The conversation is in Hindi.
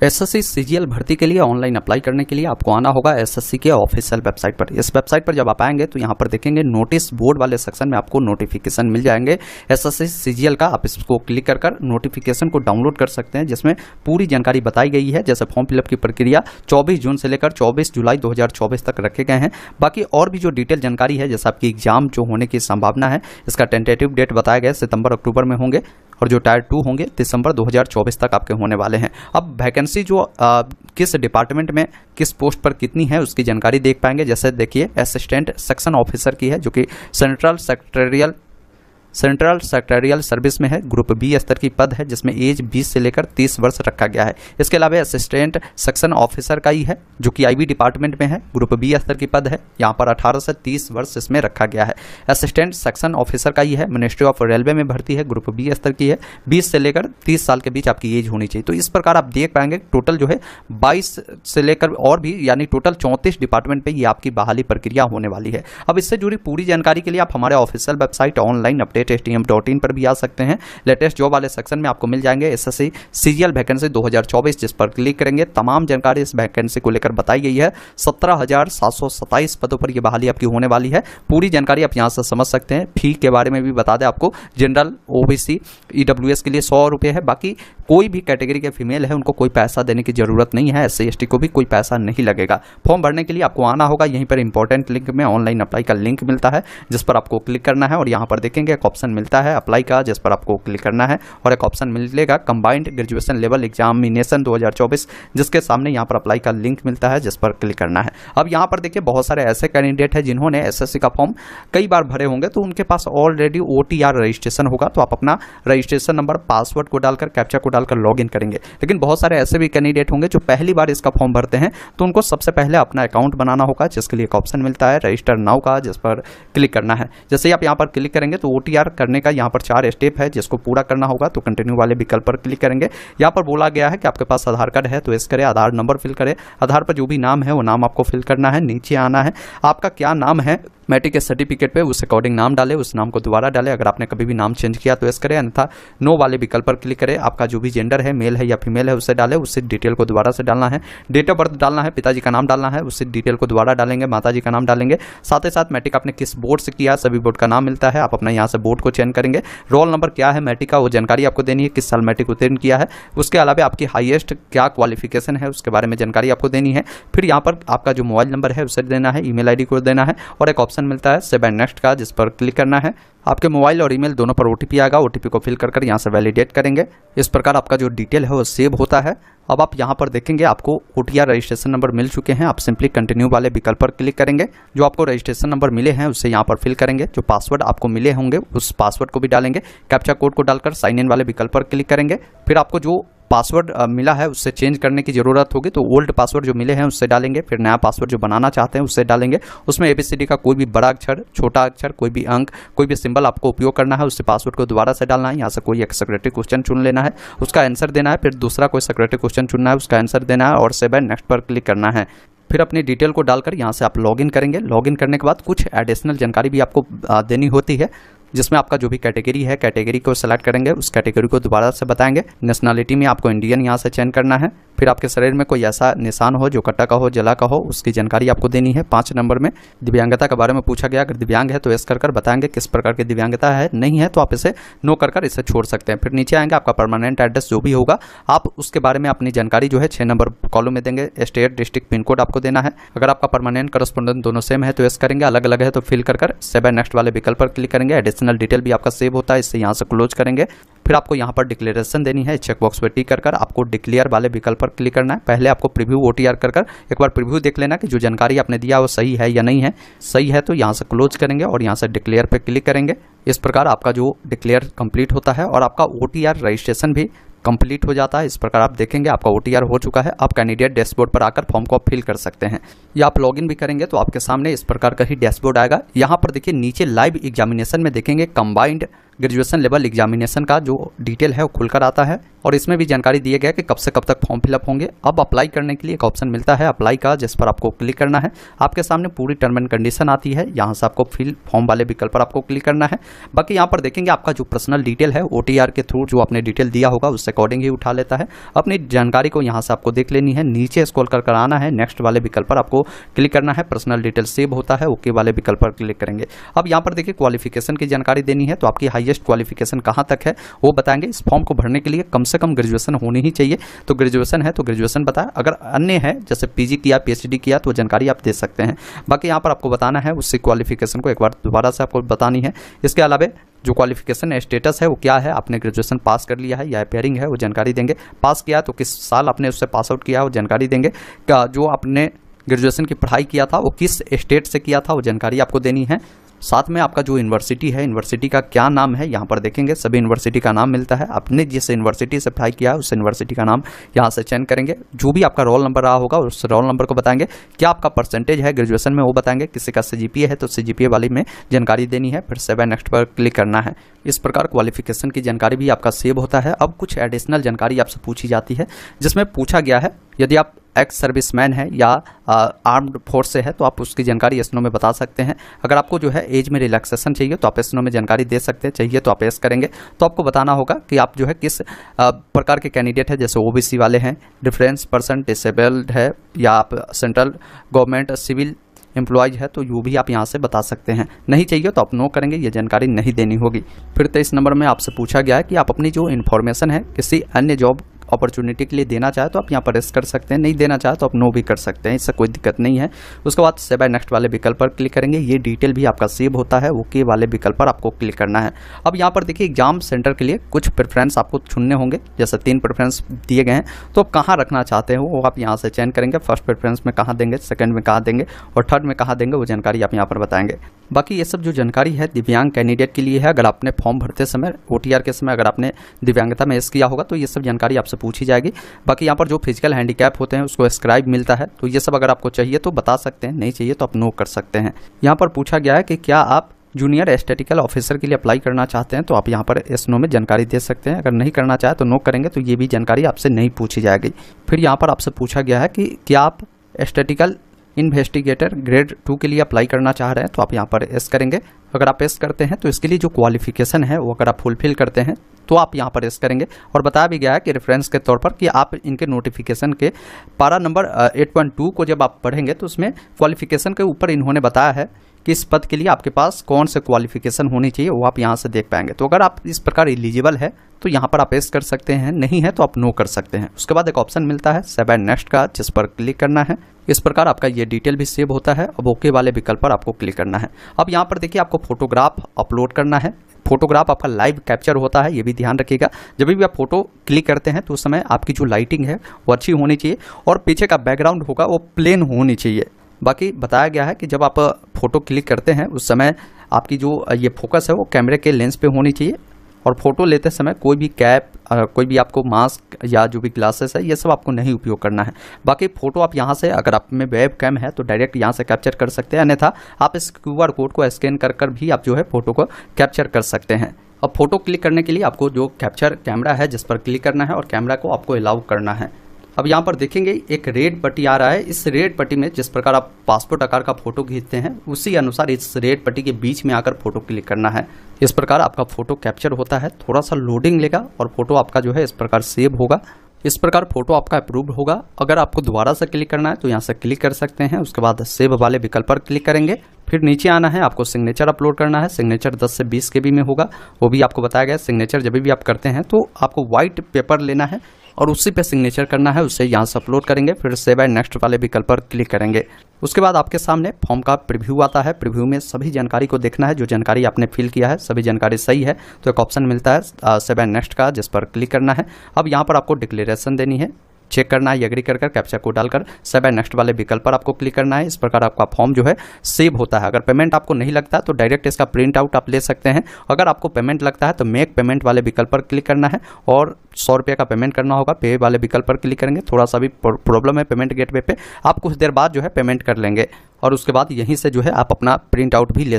एसएससी सीजीएल भर्ती के लिए ऑनलाइन अप्लाई करने के लिए आपको आना होगा एसएससी के ऑफिशियल वेबसाइट पर। इस वेबसाइट पर जब आप आएंगे तो यहाँ पर देखेंगे नोटिस बोर्ड वाले सेक्शन में आपको नोटिफिकेशन मिल जाएंगे एसएससी सीजीएल का। आप इसको क्लिक कर नोटिफिकेशन को डाउनलोड कर सकते हैं, जिसमें पूरी जानकारी बताई गई है। जैसे फॉर्म फिलअप की प्रक्रिया 24 जून से लेकर 24 जुलाई 2024 तक रखे गए हैं। बाकी और भी जो डिटेल जानकारी है, जैसे आपकी एग्जाम जो होने की संभावना है, इसका टेंटेटिव डेट बताया गया सितंबर अक्टूबर में होंगे, और जो टायर 2 होंगे दिसंबर 2024 तक आपके होने वाले हैं। अब वैकेंसी जो किस डिपार्टमेंट में किस पोस्ट पर कितनी है उसकी जानकारी देख पाएंगे। जैसे देखिए असिस्टेंट सेक्शन ऑफिसर की है, जो कि सेंट्रल सेक्रेटरियल सर्विस में है। ग्रुप बी स्तर की पद है, जिसमें एज 20 से लेकर 30 वर्ष रखा गया है। इसके अलावा असिस्टेंट सेक्शन ऑफिसर का ही है, जो कि आईबी डिपार्टमेंट में है। ग्रुप बी स्तर की पद है, यहाँ पर 18 से 30 वर्ष इसमें रखा गया है। असिस्टेंट सेक्शन ऑफिसर का ही है, मिनिस्ट्री ऑफ रेलवे में भर्ती है, ग्रुप बी स्तर की है। 20 से लेकर 30 साल के बीच आपकी एज होनी चाहिए। तो इस प्रकार आप देख पाएंगे टोटल जो है 22 से लेकर और भी, यानी टोटल 34 डिपार्टमेंट पे ये आपकी बहाली प्रक्रिया होने वाली है। अब इससे जुड़ी पूरी जानकारी के लिए आप हमारे official website online update stm.in पर भी आ सकते हैं। लेटेस्ट जॉब वाले सेक्शन में आपको मिल जाएंगे एसएससी सीजीएल वैकेंसी 2024, जिस पर क्लिक करेंगे तमाम जानकारी इस वैकेंसी को लेकर बताई गई है। 17,727 पदों पर यह बहाली आपकी होने वाली है। पूरी जानकारी आप यहां से समझ सकते हैं। फी के बारे में भी बता दें आपको, जनरल, ओबीसी, ईडब्ल्यूएस के लिए 100 रुपये है। बाकी कोई भी कैटेगरी के फीमेल है उनको कोई पैसा देने की जरूरत नहीं है। एससी एसटी को भी कोई पैसा नहीं लगेगा। फॉर्म भरने के लिए आपको आना होगा, यहीं पर इंपॉर्टेंट लिंक में ऑनलाइन अप्लाई का लिंक मिलता है, जिस पर आपको क्लिक करना है। और यहाँ पर देखेंगे एक ऑप्शन मिलता है अप्लाई का, जिस पर आपको क्लिक करना है, और एक ऑप्शन मिलेगा कंबाइंड ग्रेजुएशन लेवल एग्जामिनेशन 2024, जिसके सामने यहाँ पर अप्लाई का लिंक मिलता है, जिस पर क्लिक करना है। अब यहाँ पर देखिए बहुत सारे ऐसे कैंडिडेट हैं जिन्होंने एसएससी का फॉर्म कई बार भरे होंगे, तो उनके पास ऑलरेडी ओटीआर रजिस्ट्रेशन होगा। तो आप अपना रजिस्ट्रेशन नंबर, पासवर्ड को डालकर, कैप्चा को डालकर लॉग इन करेंगे। लेकिन बहुत सारे ऐसे भी कैंडिडेट होंगे जो पहली बार इसका फॉर्म भरते हैं, तो उनको सबसे पहले अपना अकाउंट बनाना होगा, जिसके लिए एक ऑप्शन मिलता है रजिस्टर नाउ का, जिस पर क्लिक करना है। जैसे ही आप यहाँ पर क्लिक करेंगे तो ओटीआर करने का यहाँ पर 4 स्टेप है, जिसको पूरा करना होगा। तो कंटिन्यू वाले विकल्प पर क्लिक करेंगे। यहाँ पर बोला गया है कि आपके पास आधार कार्ड है तो इस करें, आधार नंबर फिल करें, आधार पर जो भी नाम है वो नाम आपको फिल करना है। नीचे आना है, आपका क्या नाम है मैट्रिक के सर्टिफिकेट पे उस अकॉर्डिंग नाम डालें, उस नाम को दोबारा डालें। अगर आपने कभी भी नाम चेंज किया तो इस करें, अन्यथा नो वाले विकल्प पर क्लिक करें। आपका जो भी जेंडर है, मेल है या फीमेल है, उसे डालें, उससे डिटेल को दोबारा से डालना है। डेट ऑफ बर्थ डालना है, पिताजी का नाम डालना है, उससे डिटेल को दोबारा डालेंगे, माताजी का नाम डालेंगे। साथ ही साथ मैट्रिक आपने किस बोर्ड से किया, सभी बोर्ड का नाम मिलता है, आप अपना यहाँ से बोर्ड को चयन करेंगे। रोल नंबर क्या है मैट्रिक का, वो जानकारी आपको देनी है, किस साल मैट्रिक उत्तीर्ण किया है। उसके अलावा आपकी हाईएस्ट क्या क्वालिफिकेशन है उसके बारे में जानकारी आपको देनी है। फिर यहाँ पर आपका जो मोबाइल नंबर है उसे देना है, ईमेल आईडी को देना है, और एक ऑप्शन मिलता है सेव एंड नेक्स्ट का, जिस पर क्लिक करना है। आपके मोबाइल और ईमेल दोनों पर ओटीपी आएगा, ओटीपी को फिल कर यहाँ से वैलिडेट करेंगे। इस प्रकार आपका जो डिटेल है वो सेव होता है। अब आप यहाँ पर देखेंगे आपको ओटीआर रजिस्ट्रेशन नंबर मिल चुके हैं। आप सिंपली कंटिन्यू वाले विकल्प पर क्लिक करेंगे। जो आपको रजिस्ट्रेशन नंबर मिले हैं उसे यहाँ पर फिल करेंगे। जो पासवर्ड आपको मिले होंगे उस पासवर्ड को भी डालेंगे। कैप्चा कोड को डालकर साइन इन वाले विकल्प पर क्लिक करेंगे। फिर आपको जो पासवर्ड मिला है उससे चेंज करने की ज़रूरत होगी, तो ओल्ड पासवर्ड जो मिले हैं उससे डालेंगे। फिर नया पासवर्ड जो बनाना चाहते हैं उससे डालेंगे। उसमें एबीसीडी का कोई भी बड़ा अक्षर, छोटा अक्षर, कोई भी अंक, कोई भी सिंबल आपको उपयोग करना है, उससे पासवर्ड को दोबारा से डालना है। यहाँ से कोई एक सेक्रेटरी क्वेश्चन चुन लेना है, उसका आंसर देना है। फिर दूसरा कोई सेक्रेटरी क्वेश्चन चुनना है, उसका आंसर देना है, और सेव एंड नेक्स्ट पर क्लिक करना है। फिर अपनी डिटेल को डालकर यहाँ से आप लॉगिन करेंगे। लॉगिन करने के बाद कुछ एडिशनल जानकारी भी आपको देनी होती है, जिसमें आपका जो भी कैटेगरी है, कैटेगरी को सेलेक्ट करेंगे, उस कैटेगरी को दोबारा से बताएंगे। नेशनलिटी में आपको इंडियन यहाँ से चयन करना है। फिर आपके शरीर में कोई ऐसा निशान हो जो कटा का हो, जला का हो, उसकी जानकारी आपको देनी है। 5 नंबर में दिव्यांगता के बारे में पूछा गया। अगर दिव्यांग है तो यस कर बताएंगे किस प्रकार की दिव्यांगता है। नहीं है तो आप इसे नो कर इसे छोड़ सकते हैं। फिर नीचे आएंगे, आपका परमानेंट एड्रेस जो भी होगा आप उसके बारे में अपनी जानकारी जो है 6 नंबर कॉलम में देंगे। स्टेट, डिस्ट्रिक्ट, पिन कोड आपको देना है। अगर आपका परमानेंट करस्पॉन्डेंट दोनों सेम है तो यस करेंगे, अलग अलग है तो फिल कर सेव एंड नेक्स्ट वाले विकल्प पर क्लिक करेंगे। एडिशनल डिटेल भी आपका सेव होता है, इससे यहाँ से क्लोज करेंगे। फिर आपको यहाँ पर डिक्लेरेशन देनी है। चेक बॉक्स पर टिक कर आपको डिक्लेयर वाले विकल्प पर क्लिक करना है। पहले आपको प्रीव्यू ओटीआर कर एक बार प्रीव्यू देख लेना कि जो जानकारी आपने दिया वो सही है या नहीं है। सही है तो यहाँ से क्लोज करेंगे और यहाँ से डिक्लेयर पे क्लिक करेंगे। इस प्रकार आपका जो डिक्लेयर कंप्लीट होता है और आपका ओटीआर रजिस्ट्रेशन भी कंप्लीट हो जाता है। इस प्रकार आप देखेंगे आपका ओटीआर हो चुका है। आप कैंडिडेट डैशबोर्ड पर आकर फॉर्म को आप फिल कर सकते हैं, या आप लॉगिन भी करेंगे तो आपके सामने इस प्रकार का ही डैशबोर्ड आएगा। यहाँ पर देखिए नीचे लाइव एग्जामिनेशन में देखेंगे कंबाइंड ग्रेजुएशन लेवल एग्जामिनेशन का जो डिटेल है वो खुलकर आता है और इसमें भी जानकारी दिया गया कि कब से कब तक फॉर्म फिलअप होंगे। अब अप्लाई करने के लिए एक ऑप्शन मिलता है अप्लाई का, जिस पर आपको क्लिक करना है। आपके सामने पूरी टर्म एंड कंडीशन आती है, यहाँ से आपको फिल फॉर्म वाले विकल्प पर आपको क्लिक करना है। बाकी यहाँ पर देखेंगे आपका जो पर्सनल डिटेल है OTR के थ्रू जो आपने डिटेल दिया होगा उससे अकॉर्डिंग ही उठा लेता है। अपनी जानकारी को यहाँ से आपको देख लेनी है, नीचे स्क्रॉल कर आना है, नेक्स्ट वाले विकल्प पर आपको क्लिक करना है। पर्सनल डिटेल सेव होता है, ओके वाले विकल्प पर क्लिक करेंगे। अब यहाँ पर देखिए क्वालिफिकेशन की जानकारी देनी है, तो आपकी हाईएस्ट क्वालिफिकेशन कहाँ तक है वो बताएंगे। इस फॉर्म को भरने के लिए कम से कम ग्रेजुएशन होनी ही चाहिए, तो ग्रेजुएशन है तो ग्रेजुएशन बताएं। अगर अन्य है जैसे PG किया PhD किया तो जानकारी आप दे सकते हैं। बाकी यहाँ पर आपको बताना है उससे क्वालिफिकेशन को एक बार दोबारा से आपको बतानी है। इसके अलावा जो क्वालिफिकेशन स्टेटस है वो क्या है, आपने ग्रेजुएशन पास कर लिया है या अपेयरिंग है वो जानकारी देंगे। पास किया तो किस साल आपने उससे पास आउट किया वो जानकारी देंगे। जो आपने ग्रेजुएशन की पढ़ाई किया था वो किस स्टेट से किया था वो जानकारी आपको देनी है। साथ में आपका जो यूनिवर्सिटी है, यूनिवर्सिटी का क्या नाम है यहाँ पर देखेंगे, सभी यूनिवर्सिटी का नाम मिलता है। आपने जिस यूनिवर्सिटी से पढ़ाई किया है उस यूनिवर्सिटी का नाम यहाँ से चयन करेंगे। जो भी आपका रोल नंबर रहा होगा उस रोल नंबर को बताएंगे। क्या आपका परसेंटेज है ग्रेजुएशन में वो बताएंगे। किसी का CGPA है तो CGPA वाली में जानकारी देनी है, फिर सेव नेक्स्ट पर क्लिक करना है। इस प्रकार क्वालिफिकेशन की जानकारी भी आपका सेव होता है। अब कुछ एडिशनल जानकारी आपसे पूछी जाती है, जिसमें पूछा गया है यदि आप एक्स सर्विसमैन है या आर्म्ड फोर्स से है तो आप उसकी जानकारी SNO में बता सकते हैं। अगर आपको जो है एज में रिलैक्सेशन चाहिए तो आप SNO में जानकारी दे सकते हैं, चाहिए तो आप एस करेंगे। तो आपको बताना होगा कि आप जो है किस प्रकार के कैंडिडेट है, जैसे OBC वाले हैं, डिफरेंस पर्सन, डिसेबल्ड है, या आप सेंट्रल गवर्नमेंट सिविल एम्प्लॉयज है तो ये भी आप यहाँ से बता सकते हैं। नहीं चाहिए तो आप नो करेंगे, ये जानकारी नहीं देनी होगी। फिर 23 नंबर में आपसे पूछा गया है कि आप अपनी जो इन्फॉर्मेशन है किसी अन्य जॉब अपॉर्चुनिटी के लिए देना चाहे तो आप यहाँ पर रेस कर सकते हैं, नहीं देना चाहे तो आप नो भी कर सकते हैं, इससे कोई दिक्कत नहीं है। उसके बाद सेव नेक्स्ट वाले विकल्प पर क्लिक करेंगे। ये डिटेल भी आपका सेव होता है, ओके वाले विकल्प पर आपको क्लिक करना है। अब यहाँ पर देखिए एग्जाम सेंटर के लिए कुछ प्रेफरेंस आपको चुनने होंगे, जैसे 3 प्रेफरेंस दिए गए हैं, तो आप कहाँ रखना चाहते हो वो आप यहाँ से चयन करेंगे। फर्स्ट प्रेफरेंस में कहाँ देंगे, सेकंड में कहाँ देंगे और थर्ड में कहाँ देंगे वो जानकारी आप यहाँ पर बताएंगे। बाकी ये सब जो जानकारी है दिव्यांग कैंडिडेट के लिए है। अगर आपने फॉर्म भरते समय OTR के समय अगर आपने दिव्यांगता में एस किया होगा तो ये सब जानकारी आपसे पूछी जाएगी। बाकी यहाँ पर जो फिजिकल हैंडीकैप होते हैं उसको स्क्राइब मिलता है, तो ये सब अगर आपको चाहिए तो बता सकते हैं, नहीं चाहिए तो आप नो कर सकते हैं। यहाँ पर पूछा गया है कि क्या आप जूनियर स्टैटिकल ऑफिसर के लिए अप्लाई करना चाहते हैं तो आप यहाँ पर SNO में जानकारी दे सकते हैं। अगर नहीं करना चाहे तो नो करेंगे, तो ये भी जानकारी आपसे नहीं पूछी जाएगी। फिर यहाँ पर आपसे पूछा गया है कि क्या आप स्टैटिकल इन्वेस्टिगेटर ग्रेड 2 के लिए अप्लाई करना चाह रहे हैं तो आप यहाँ पर एस करेंगे। अगर आप एस करते हैं तो इसके लिए जो क्वालिफिकेशन है वो अगर आप फुलफिल करते हैं तो आप यहाँ पर एस करेंगे। और बताया भी गया है कि रेफरेंस के तौर पर कि आप इनके नोटिफिकेशन के पारा नंबर 8.2 को जब आप पढ़ेंगे तो उसमें क्वालिफिकेशन के ऊपर इन्होंने बताया है कि इस पद के लिए आपके पास कौन से क्वालिफिकेशन होनी चाहिए वो आप यहाँ से देख पाएंगे। तो अगर आप इस प्रकार एलिजिबल है तो यहाँ पर आप एस कर सकते हैं, नहीं है तो आप नो कर सकते हैं। उसके बाद एक ऑप्शन मिलता है सेव नेक्स्ट का, जिस पर क्लिक करना है। इस प्रकार आपका ये डिटेल भी सेव होता है। अब ओके वाले विकल्प पर आपको क्लिक करना है। अब यहाँ पर देखिए आपको फोटोग्राफ अपलोड करना है। फोटोग्राफ आपका लाइव कैप्चर होता है, ये भी ध्यान रखिएगा। जब भी आप फोटो क्लिक करते हैं तो उस समय आपकी जो लाइटिंग है वो अच्छी होनी चाहिए और पीछे का बैकग्राउंड होगा वो प्लेन होनी चाहिए। बाकी बताया गया है कि जब आप फोटो क्लिक करते हैं उस समय आपकी जो ये फोकस है वो कैमरे के लेंस पे होनी चाहिए और फोटो लेते समय कोई भी कैप, कोई भी आपको मास्क या जो भी ग्लासेस है ये सब आपको नहीं उपयोग करना है। बाकी फ़ोटो आप यहाँ से अगर आप में वेब कैम है तो डायरेक्ट यहाँ से कैप्चर कर सकते हैं, अन्यथा आप इस QR कोड को स्कैन कर भी आप जो है फ़ोटो को कैप्चर कर सकते हैं। अब फोटो क्लिक करने के लिए आपको जो कैप्चर कैमरा है जिस पर क्लिक करना है और कैमरा को आपको अलाउ करना है। अब यहाँ पर देखेंगे एक रेड पट्टी आ रहा है। इस रेड पट्टी में जिस प्रकार आप पासपोर्ट आकार का फोटो खींचते हैं उसी अनुसार इस रेड पट्टी के बीच में आकर फोटो क्लिक करना है। इस प्रकार आपका फोटो कैप्चर होता है, थोड़ा सा लोडिंग लेगा और फोटो आपका जो है इस प्रकार सेव होगा। इस प्रकार फोटो आपका अप्रूव्ड होगा। अगर आपको दोबारा से क्लिक करना है तो यहाँ से क्लिक कर सकते हैं। उसके बाद सेव वाले विकल्प पर क्लिक करेंगे। फिर नीचे आना है, आपको सिग्नेचर अपलोड करना है। सिग्नेचर 10 से 20 KB में होगा, वो भी आपको बताया गया। सिग्नेचर जब भी आप करते हैं तो आपको व्हाइट पेपर लेना है और उसी पे सिग्नेचर करना है, उससे यहाँ से अपलोड करेंगे। फिर सेव एंड नेक्स्ट वाले विकल्प पर क्लिक करेंगे। उसके बाद आपके सामने फॉर्म का प्रीव्यू आता है। प्रीव्यू में सभी जानकारी को देखना है, जो जानकारी आपने फिल किया है सभी जानकारी सही है तो एक ऑप्शन मिलता है सेव एंड नेक्स्ट का, जिस पर क्लिक करना है। अब यहाँ पर आपको डिक्लेरेशन देनी है, चेक करना है, एग्री कर कैप्चा को डालकर सेव एंड नेक्स्ट वाले विकल्प पर आपको क्लिक करना है। इस प्रकार आपका फॉर्म जो है सेव होता है। अगर पेमेंट आपको नहीं लगता तो डायरेक्ट इसका प्रिंट आउट आप ले सकते हैं। अगर आपको पेमेंट लगता है तो मेक पेमेंट वाले विकल्प पर क्लिक करना है और 100 रुपये का पेमेंट करना होगा। पे वाले विकल्प पर क्लिक करेंगे। थोड़ा सा भी प्रॉब्लम है पेमेंट गेटवे पे, आप कुछ देर बाद जो है पेमेंट कर लेंगे और उसके बाद यहीं से जो है आप अपना प्रिंट आउट भी ले सकते हैं।